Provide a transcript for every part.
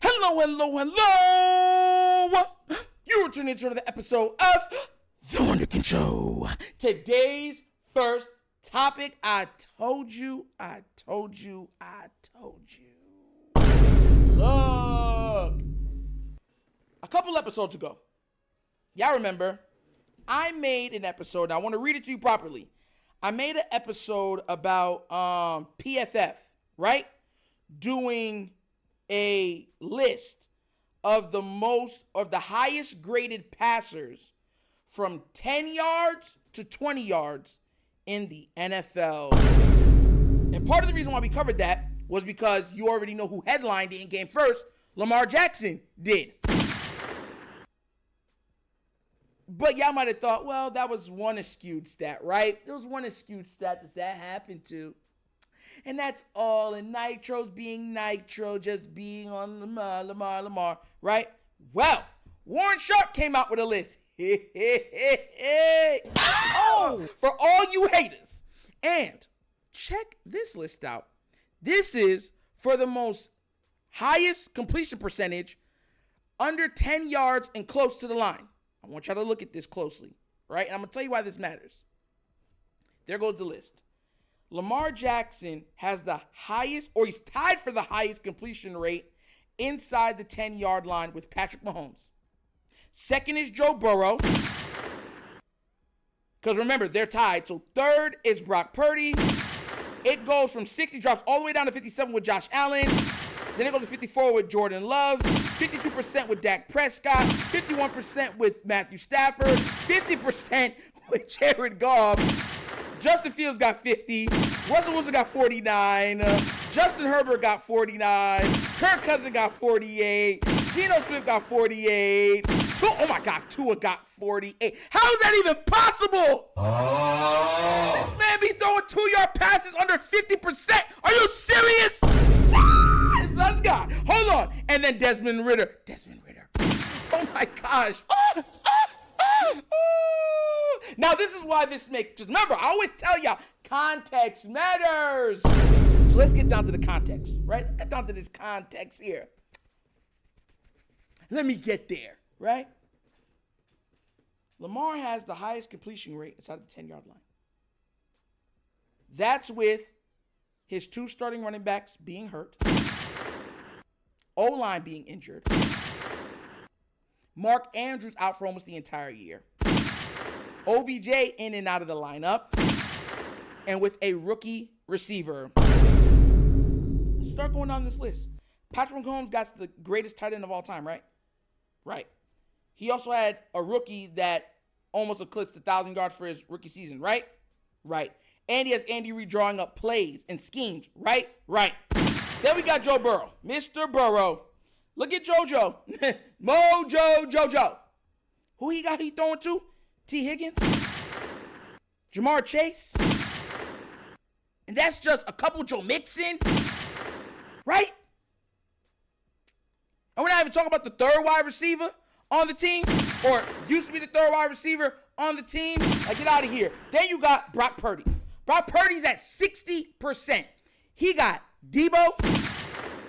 Hello, hello, hello. You're tuning into another episode of The Wunderkind Show. Today's first topic, I told you. Look. A couple episodes ago, y'all remember, I made an episode. I want to read it to you properly. I made an episode about PFF, right? Doing a list of the highest graded passers from 10 yards to 20 yards in the NFL. And part of the reason why we covered that was because you already know who headlined the in-game first. Lamar Jackson did. But y'all might have thought, well, that was one skewed stat, right? There was one skewed stat that happened to. And that's all. And Nitro's being Nitro, just being on Lamar, right? Well, Warren Sharp came out with a list. Oh, for all you haters. And check this list out. This is for the most highest completion percentage under 10 yards and close to the line. I want y'all to look at this closely, right? And I'm going to tell you why this matters. There goes the list. Lamar Jackson has the highest, or he's tied for the highest completion rate inside the 10-yard line with Patrick Mahomes. Second is Joe Burrow. Because remember, they're tied. So third is Brock Purdy. It goes from 60, drops all the way down to 57 with Josh Allen. Then it goes to 54 with Jordan Love, 52% with Dak Prescott, 51% with Matthew Stafford, 50% with Jared Goff. Justin Fields got 50. Russell Wilson got 49. Justin Herbert got 49. Kirk Cousins got 48. Geno Smith got 48. Tua got 48. How is that even possible? This man be throwing 2-yard passes under 50%. Are you serious? Let's go. Hold on. And then Desmond Ridder. Oh my gosh. Now this is why this makes, just remember, I always tell y'all, context matters. So let's get down to the context, right? Let's get down to this context here. Let me get there, right? Lamar has the highest completion rate inside the 10-yard line. That's with his 2 starting running backs being hurt, O-line being injured, Mark Andrews out for almost the entire year, OBJ in and out of the lineup, and with a rookie receiver. Let's start going down this list. Patrick Mahomes got the greatest tight end of all time, right? Right. He also had a rookie that almost eclipsed 1,000 yards for his rookie season, right? Right. And he has Andy Reid drawing up plays and schemes, right? Right. Then we got Joe Burrow. Mr. Burrow. Look at JoJo. Jojo. Who he got he throwing to? T. Higgins? Jamar Chase? And that's just a couple Joe Mixon? Right? And we're not even talking about the third wide receiver on the team, or used to be the third wide receiver on the team. Like, get out of here. Then you got Brock Purdy. Brock Purdy's at 60%. He got Debo.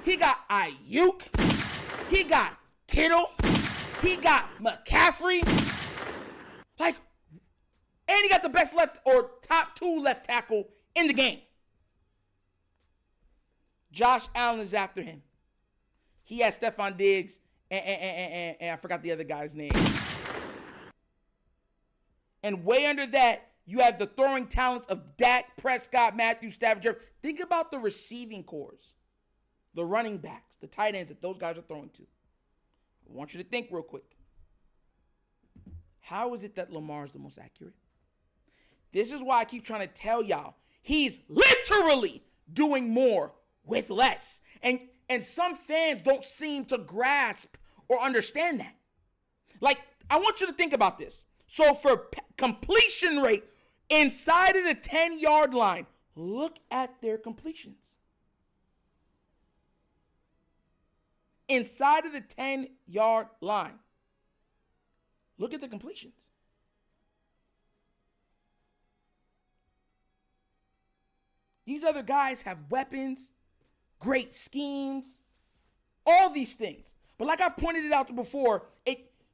He got Ayuk. He got Kittle. He got McCaffrey. Like, and he got the best left or top 2 left tackle in the game. Josh Allen is after him. He has Stephon Diggs and I forgot the other guy's name. And way under that, you have the throwing talents of Dak Prescott, Matthew Stafford. Think about the receiving cores, the running backs, the tight ends that those guys are throwing to. I want you to think real quick. How is it that Lamar is the most accurate? This is why I keep trying to tell y'all, he's literally doing more with less. And some fans don't seem to grasp or understand that. Like, I want you to think about this. So for completion rate inside of the 10-yard line, look at their completions. Inside of the 10-yard line, look at the completions. These other guys have weapons, great schemes, All these things. But like I've pointed it out before,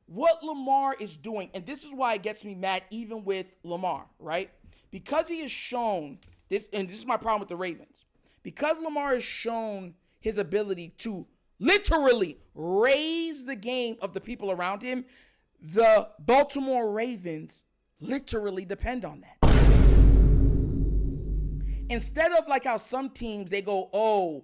what Lamar is doing, and this is why it gets me mad even with Lamar, right? Because he has shown this, and this is my problem with the Ravens. Because Lamar has shown his ability to literally raise the game of the people around him, the Baltimore Ravens literally depend on that. Instead of like how some teams, they go,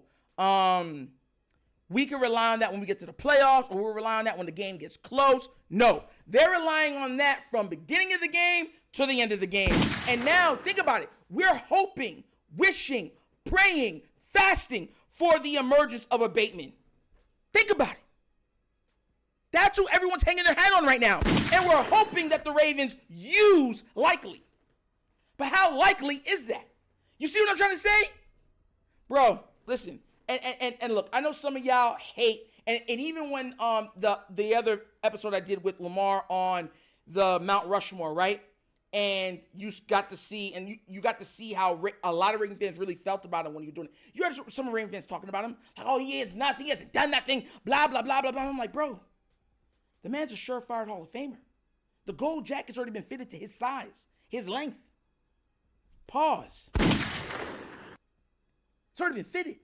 we can rely on that when we get to the playoffs, or we'll rely on that when the game gets close. No, they're relying on that from beginning of the game to the end of the game. And now, think about it. We're hoping, wishing, praying, fasting for the emergence of a Bateman. Think about it. That's who everyone's hanging their hat on right now. And we're hoping that the Ravens use Likely. But how likely is that? You see what I'm trying to say? Bro, listen. And look, I know some of y'all hate, and even when the other episode I did with Lamar on the Mount Rushmore, right? And you got to see, and you got to see how a lot of Ravens fans really felt about him when you were doing it. You heard some Ravens fans talking about him, like, oh, he is nothing, he hasn't done nothing, blah, blah, blah, blah, blah. I'm like, bro, the man's a surefire Hall of Famer. The gold jacket's already been fitted to his size, his length. Pause. It's already been fitted.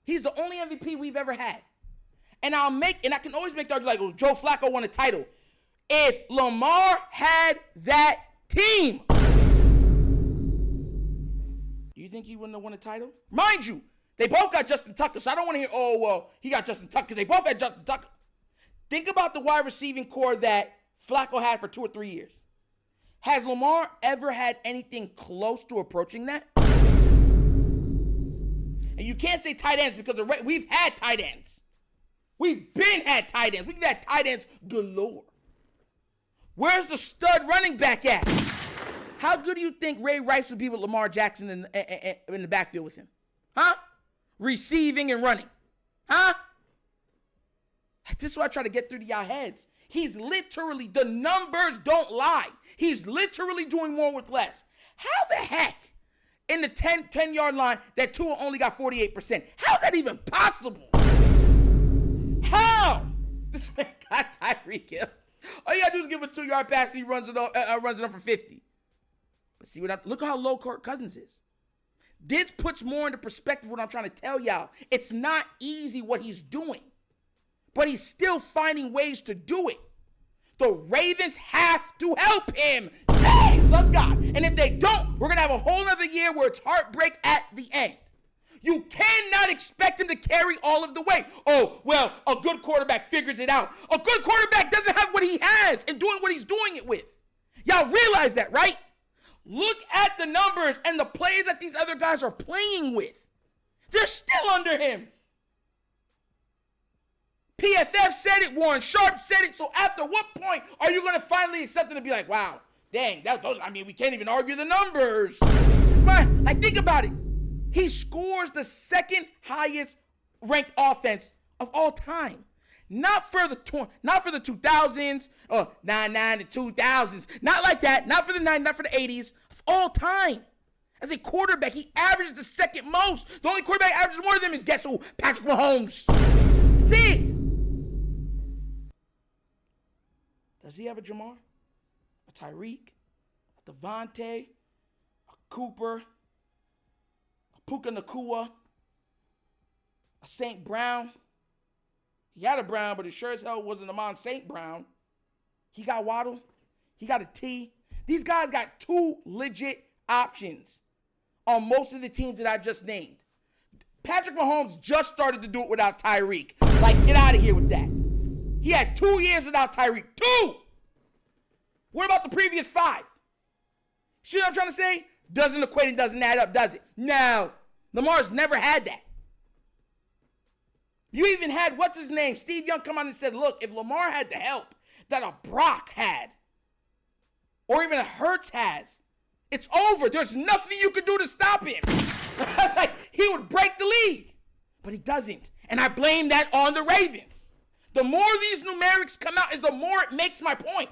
He's the only MVP we've ever had. And I can always make the argument like, oh, Joe Flacco won a title. If Lamar had that team, do you think he wouldn't have won a title? Mind you, they both got Justin Tucker, so I don't want to hear, oh, well, he got Justin Tucker, because they both had Justin Tucker. Think about the wide receiving core that Flacco had for 2 or 3 years. Has Lamar ever had anything close to approaching that? And you can't say tight ends because we've had tight ends. We've been had tight ends. We've had tight ends galore. Where's the stud running back at? How good do you think Ray Rice would be with Lamar Jackson in the backfield with him? Huh? Receiving and running. Huh? This is what I try to get through to y'all heads. He's literally, the numbers don't lie. He's literally doing more with less. How the heck? In the 10-yard line, that Tua only got 48%. How's that even possible? How? This man got Tyreek Hill. All you gotta do is give him a 2-yard pass and he runs it up for 50. But look how low Kirk Cousins is. This puts more into perspective what I'm trying to tell y'all. It's not easy what he's doing, but he's still finding ways to do it. The Ravens have to help him. Jesus God. And if they don't, we're going to have a whole other year where it's heartbreak at the end. You cannot expect him to carry all of the weight. Oh, well, a good quarterback figures it out. A good quarterback doesn't have what he has and doing what he's doing it with. Y'all realize that, right? Look at the numbers and the plays that these other guys are playing with. They're still under him. PFF said it. Warren Sharp said it. So after what point are you going to finally accept it and be like, wow, dang, we can't even argue the numbers. Like, think about it. He scores the second highest ranked offense of all time. Not for the 2000s or 99 to 2000s. Not like that. Not for the 90s, not for the 80s. Of all time. As a quarterback, he averages the second most. The only quarterback averages more than him is, guess who? Patrick Mahomes. That's it. Does he have a Jamar? A Tyreek? A Devontae? A Cooper? A Puka Nacua? A St. Brown? He had a Brown, but it sure as hell wasn't Amon St. Brown. He got Waddle. He got a T. These guys got 2 legit options on most of the teams that I just named. Patrick Mahomes just started to do it without Tyreek. Like, get out of here with that. He had 2 years without Tyreek. 2! What about the previous 5? See what I'm trying to say? Doesn't equate and doesn't add up, does it? No. Lamar's never had that. You even had, what's his name? Steve Young come on and said, look, if Lamar had the help that a Brock had, or even a Hurts has, it's over. There's nothing you can do to stop him. Like, he would break the league. But he doesn't. And I blame that on the Ravens. The more these numerics come out, is the more it makes my point.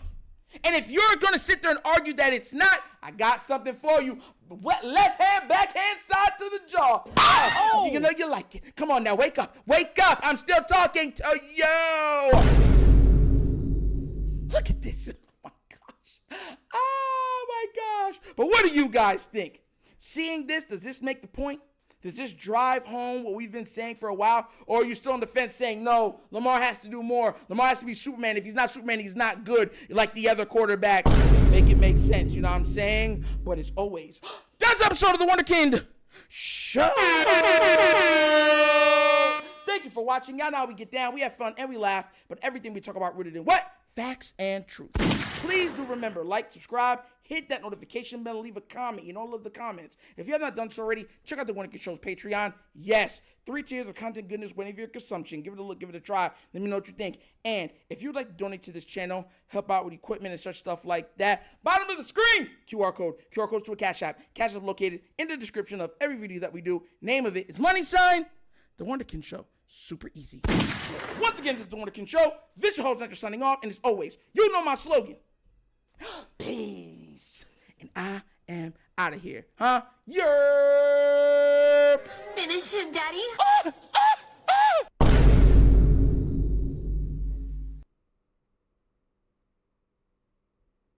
And if you're going to sit there and argue that it's not, I got something for you. Left hand, backhand, side to the jaw. Oh. You know you like it. Come on now, wake up. Wake up. I'm still talking to you. Look at this. Oh, my gosh. Oh, my gosh. But what do you guys think? Seeing this, does this make the point? Does this drive home what we've been saying for a while? Or are you still on the fence saying, no, Lamar has to do more. Lamar has to be Superman. If he's not Superman, he's not good like the other quarterback. Make it make sense, you know what I'm saying? But as always, that's the episode of The Wunderkind Show. Thank you for watching. Y'all know how we get down. We have fun and we laugh. But everything we talk about rooted in what? Facts and truth. Please do remember, like, subscribe, hit that notification bell, leave a comment. You know, I love the comments. If you have not done so already, check out the Wunderkind Show's Patreon. Yes, 3 tiers of content goodness waiting for your consumption. Give it a look, give it a try. Let me know what you think. And if you'd like to donate to this channel, help out with equipment and such stuff like that, bottom of the screen, QR code. QR code's to a Cash App. Cash App located in the description of every video that we do. Name of it is $, The Wunderkind Show. Super easy. Once again, this is The Wunderkind Show. This is your host, Nectar, signing off. And as always, you know my slogan. Peace. And I am out of here. Huh? Yerp. Finish him, Daddy. Oh.